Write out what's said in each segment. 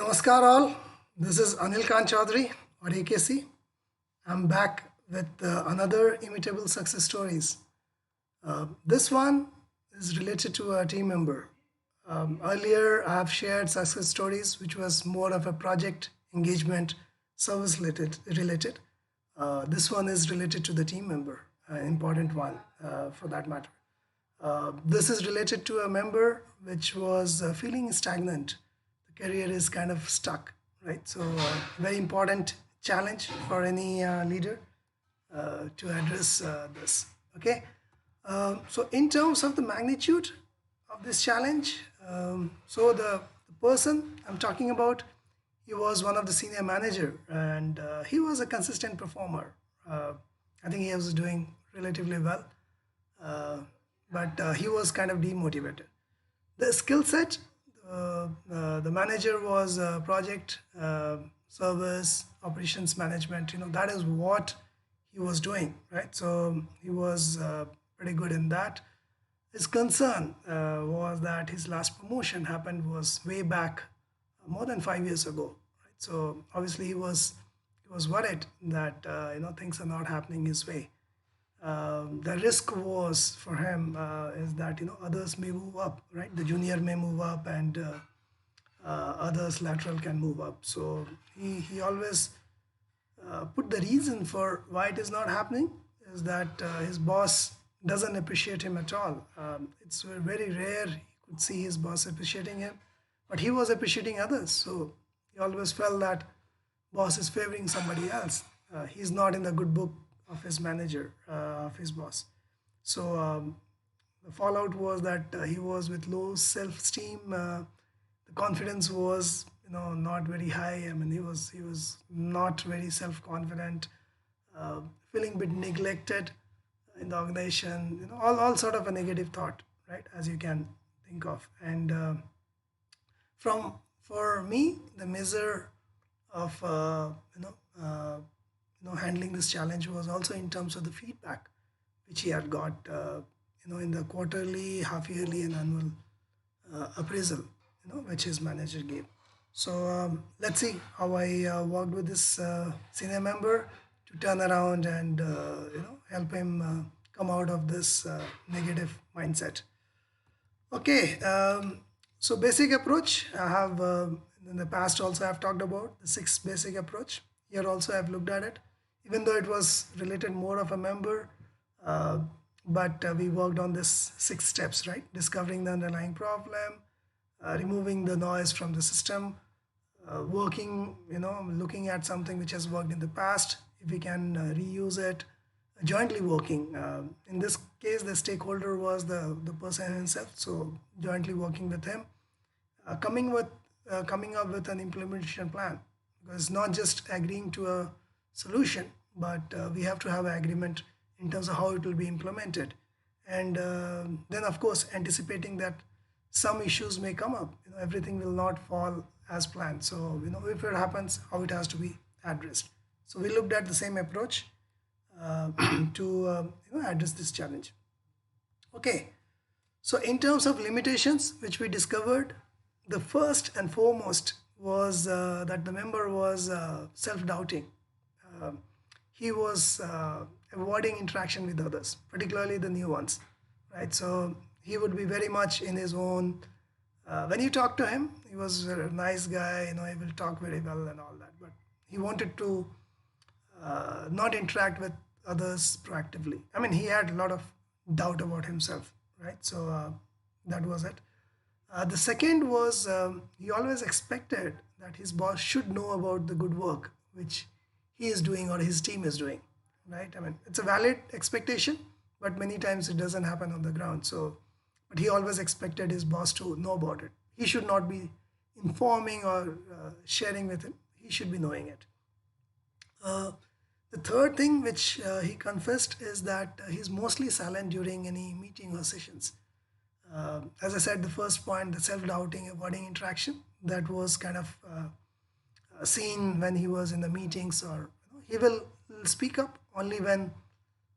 Namaskar all. This is Anil Kant Choudhary or AKC. I'm back with another Imitable Success Stories. This one is related to a team member. Earlier, I have shared success stories, which was more of a project engagement, service related. This one is related to the team member, an important one for that matter. This is related to a member which was feeling stagnant. The career is kind of stuck, right? So, very important challenge for any leader to address this. Okay. So, in terms of the magnitude of this challenge, the person I'm talking about, he was one of the senior manager, and he was a consistent performer. I think he was doing relatively well, uh, but he was kind of demotivated. The skill set, the manager was project, service, operations management. That is what he was doing, right? So he was pretty good in that. His concern was that his last promotion happened was way back, more than 5 years ago, right? So obviously he was worried that things are not happening his way. The risk was for him is that others may move up, right? The junior may move up, and others lateral can move up. So he always put the reason for why it is not happening is that his boss doesn't appreciate him at all. It's very rare he could see his boss appreciating him, but he was appreciating others. So he always felt that boss is favoring somebody else. He's not in the good book of his manager, of his boss. So the fallout was that he was with low self-esteem. The confidence was, not very high. I mean, he was not very self-confident, uh, feeling a bit neglected in the organization. All sort of a negative thought, right? As you can think of. And from for me, the measure of handling this challenge was also in terms of the feedback which he had got in the quarterly, half yearly, and annual appraisal, which his manager gave. So let's see how I worked with this senior member to turn around and help him come out of this negative mindset. Okay, so basic approach. I have in the past also I've talked about the six basic approach. Here also I've looked at it, even though it was related more of a member, uh, but we worked on this six steps, right? Discovering the underlying problem, removing the noise from the system, working, looking at something which has worked in the past, if we can reuse it, jointly working. In this case, the stakeholder was the person himself, so jointly working with him, coming up with an implementation plan. Because it's not just agreeing to a solution, but we have to have an agreement in terms of how it will be implemented, and then of course anticipating that some issues may come up. Everything will not fall as planned. So if it happens, how it has to be addressed. So we looked at the same approach uh, to address this challenge. Okay, so in terms of limitations which we discovered, the first and foremost was that the member was self-doubting. Um he was avoiding interaction with others, particularly the new ones, right? So he would be very much in his own. When you talk to him, he was a nice guy, he will talk very well and all that, but he wanted to not interact with others proactively. I mean, he had a lot of doubt about himself, right? So that was it. The second was he always expected that his boss should know about the good work which he is doing or his team is doing, right? I mean, it's a valid expectation, but many times it doesn't happen on the ground. So, but he always expected his boss to know about it. He should not be informing or sharing with him. He should be knowing it. Uh, the third thing which he confessed is that he's mostly silent during any meeting or sessions. As I said, the first point, the self-doubting, avoiding interaction, that was kind of seen when he was in the meetings, or he will speak up only when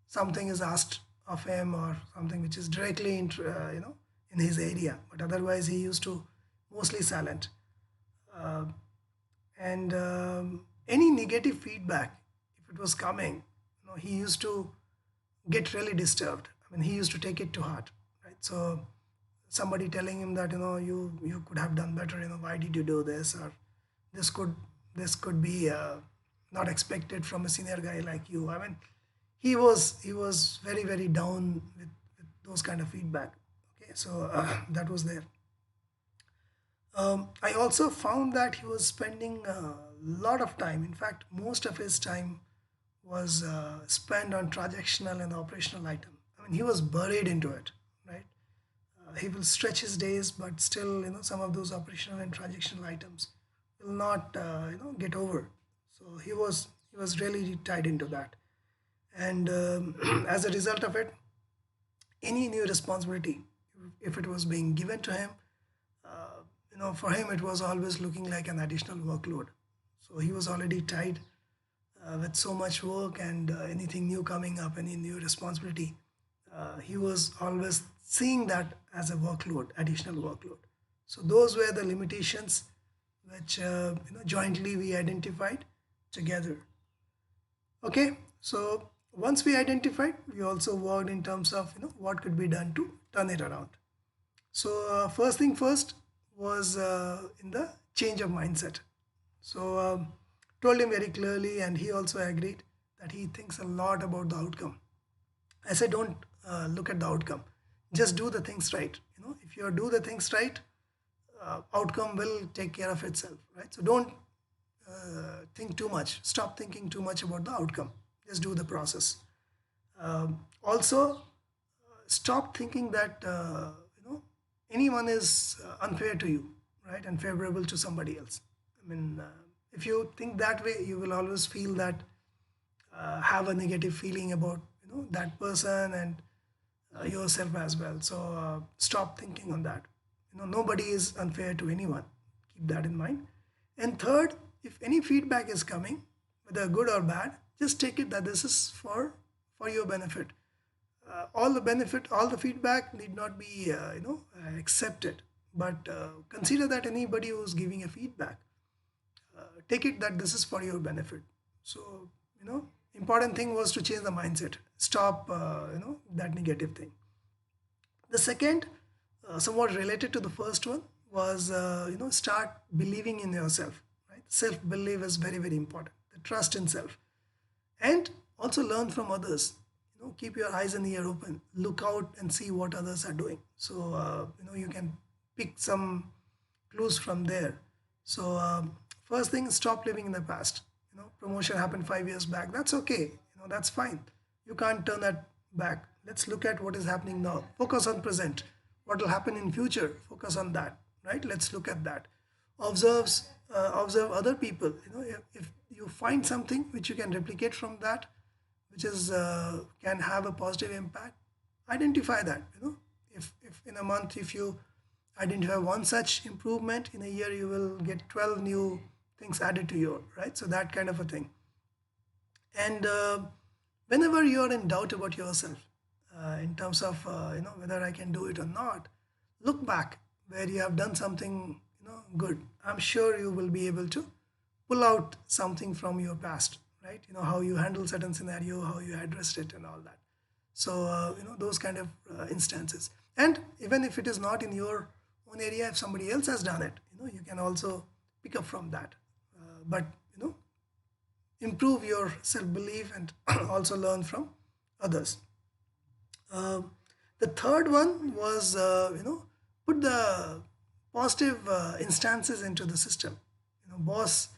something is asked of him or something which is directly in his area. But otherwise, he used to mostly silent. And any negative feedback, if it was coming, he used to get really disturbed. I mean, he used to take it to heart, right? So somebody telling him that you could have done better, why did you do this, or this could this could be not expected from a senior guy like you. I mean, he was very very down with those kind of feedback. Okay, so that was there. I also found that he was spending a lot of time. In fact, most of his time was spent on transactional and operational item. I mean, he was buried into it, right? He will stretch his days, but still, some of those operational and transactional items will not, get over. So he was really tied into that, and as a result of it, any new responsibility, if it was being given to him, for him it was always looking like an additional workload. So he was already tied with so much work, and anything new coming up, any new responsibility, he was always seeing that as a workload, additional workload. So those were the limitations which jointly we identified together. Okay, so once we identified, we also worked in terms of what could be done to turn it around. So first thing first was in the change of mindset. So told him very clearly, and he also agreed that he thinks a lot about the outcome. I said, don't look at the outcome. Just do the things right. If you do the things right, outcome will take care of itself, right? So don't think too much. Stop thinking too much about the outcome. Just do the process. Also, stop thinking that anyone is unfair to you, right, and favorable to somebody else. I mean, if you think that way, you will always feel that have a negative feeling about that person and yourself as well. So stop thinking on that. Nobody is unfair to anyone. Keep that in mind. And third, if any feedback is coming, whether good or bad, just take it that this is for your benefit. All the feedback need not be accepted, but consider that anybody who's giving a feedback, take it that this is for your benefit. So important thing was to change the mindset. Stop that negative thing. The second, somewhat related to the first one, was start believing in yourself. Right, self belief is very very important. The trust in self, and also learn from others. Keep your eyes and ear open. Look out and see what others are doing. So you can pick some clues from there. So first thing, stop living in the past. Promotion happened 5 years back. That's okay. That's fine. You can't turn that back. Let's look at what is happening now. Focus on present. What will happen in future? Focus on that. Right? Let's look at that. Observe other people. If you find something which you can replicate from that, which is can have a positive impact, identify that. If in a month, if you identify one such improvement, in a year you will get 12 new things added to your, right? So that kind of a thing. And whenever you're in doubt about yourself, in terms of whether I can do it or not, look back where you have done something good. I'm sure you will be able to pull out something from your past, right? How you handle certain scenario, how you addressed it, and all that. So those kind of instances. And even if it is not in your own area, if somebody else has done it, you can also pick up from that. But improve your self belief and also learn from others. Uh, the third one was put the positive instances into the system. Boss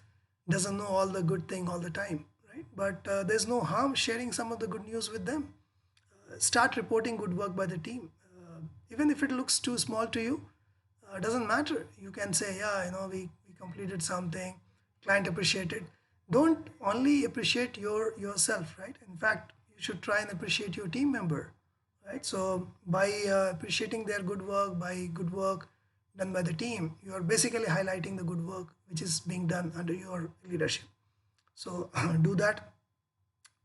doesn't know all the good thing all the time, right? But there's no harm sharing some of the good news with them. Start reporting good work by the team, even if it looks too small to you. Doesn't matter. You can say, yeah, we completed something, client appreciated. Don't only appreciate yourself, right? In fact, you should try and appreciate your team member, right? So by appreciating their good work, by good work done by the team, you are basically highlighting the good work which is being done under your leadership. So do that.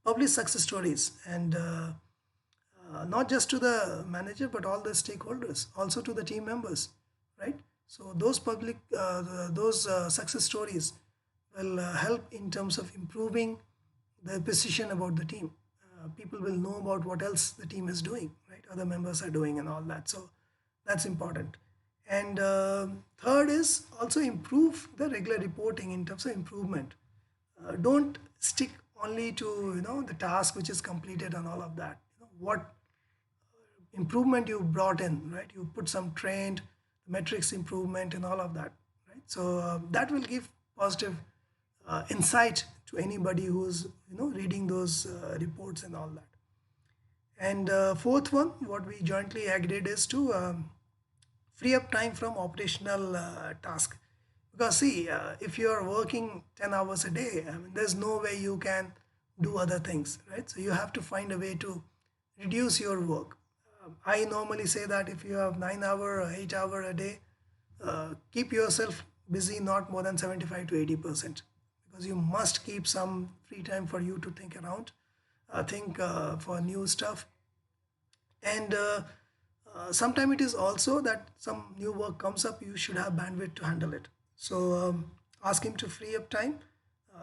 Publish success stories, and not just to the manager but all the stakeholders, also to the team members, right? So those public those success stories will help in terms of improving the precision about the team. People will know about what else the team is doing, right? Other members are doing and all that. So that's important. And third is also improve the regular reporting in terms of improvement. Don't stick only to the task which is completed and all of that. What improvement you brought in, right? You put some trained metrics improvement and all of that, right? So that will give positive insight to anybody who's reading those reports and all that. And fourth one, what we jointly agreed is to free up time from operational task. Because see, if you are working 10 hours a day, I mean, there's no way you can do other things, right? So you have to find a way to reduce your work. I normally say that if you have 9 hour or 8 hour a day, keep yourself busy not more than 75 to 80%, because you must keep some free time for you to think around, think for new stuff. And sometimes it is also that some new work comes up, you should have bandwidth to handle it. So ask him to free up time.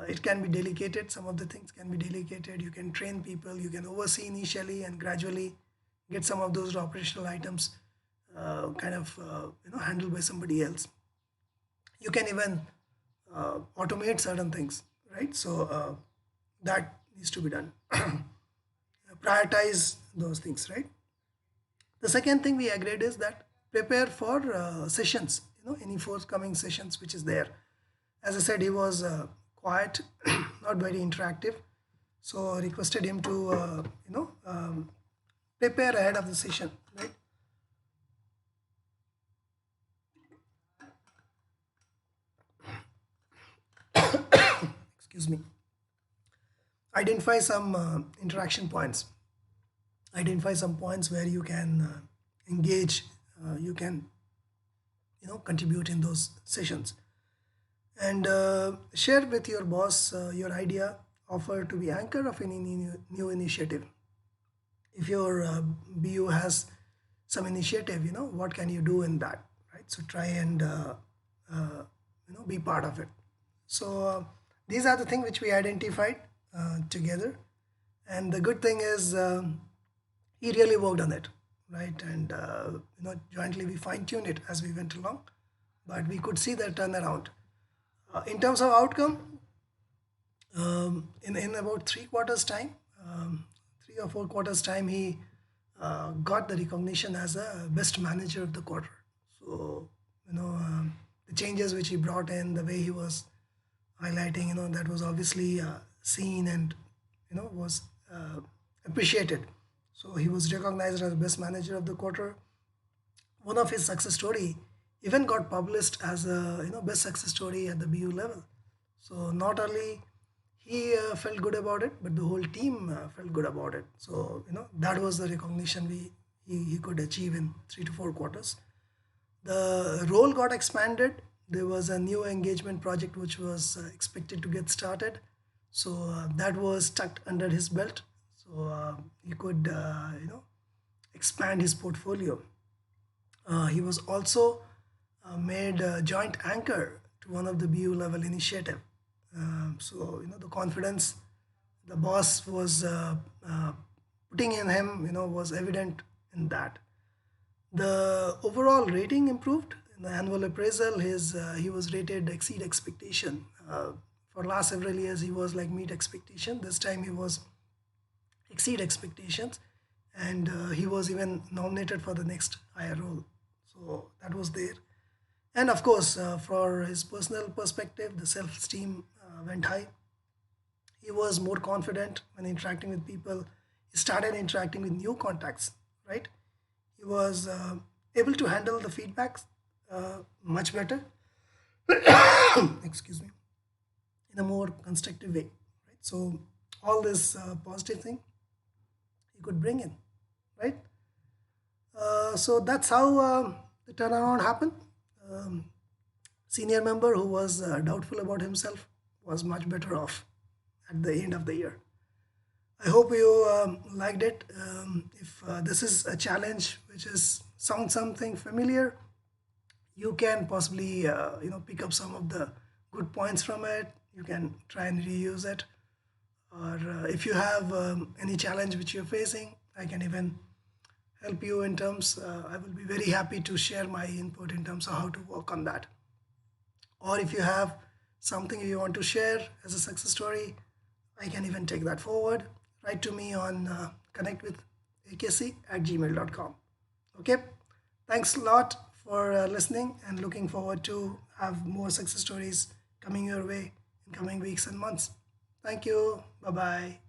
It can be delegated. Some of the things can be delegated. You can train people, you can oversee initially and gradually get some of those operational items handled by somebody else. You can even automate certain things, right? So that needs to be done. Prioritize those things, right? The second thing we agreed is that prepare for sessions, any forthcoming sessions which is there. As I said, he was quiet, not very interactive. So I requested him to, prepare ahead of the session, right? Excuse me. Identify some interaction points. Identify some points where you can engage, you can contribute in those sessions, and share with your boss your idea, offer to be anchor of any new initiative. If your BU has some initiative, what can you do in that, right? So try and be part of it. So these are the things which we identified together, and the good thing is he really worked on it, right? And jointly we fine-tuned it as we went along, but we could see the turnaround. In terms of outcome, in about 3 quarters time, 3 or 4 quarters time, he got the recognition as a best manager of the quarter. So the changes which he brought in, the way he was highlighting, that was obviously seen and was appreciated. So he was recognized as best manager of the quarter. One of his success story even got published as a best success story at the BU level. So not only he felt good about it, but the whole team felt good about it. So that was the recognition he could achieve in 3 to 4 quarters. The role got expanded. There was a new engagement project which was expected to get started. So that was tucked under his belt. So he could expand his portfolio. He was also made a joint anchor to one of the BU level initiative. So the confidence the boss was putting in him, was evident in that. The overall rating improved in the annual appraisal. He was rated exceed expectation. For last several years he was like meet expectation. This time he was exceed expectations, and he was even nominated for the next higher role. So that was there. And of course, for his personal perspective, the self-esteem went high. He was more confident when interacting with people. He started interacting with new contacts, right? He was able to handle the feedbacks much better. Excuse me, in a more constructive way, right? So all this positive thing he could bring in, right? So that's how the turnaround happened. Um, Senior member who was doubtful about himself was much better off at the end of the year. I hope you liked it. If this is a challenge which is sounds something familiar, you can possibly pick up some of the good points from it. you can try and reuse it. Or if you have any challenge which you're facing, I can even help you in terms. I will be very happy to share my input in terms of how to work on that. Or if you have something you want to share as a success story, I can even take that forward. Write to me on connect with akc at gmail.com. Okay, thanks a lot for listening, and looking forward to have more success stories coming your way in coming weeks and months. Thank you. Bye bye.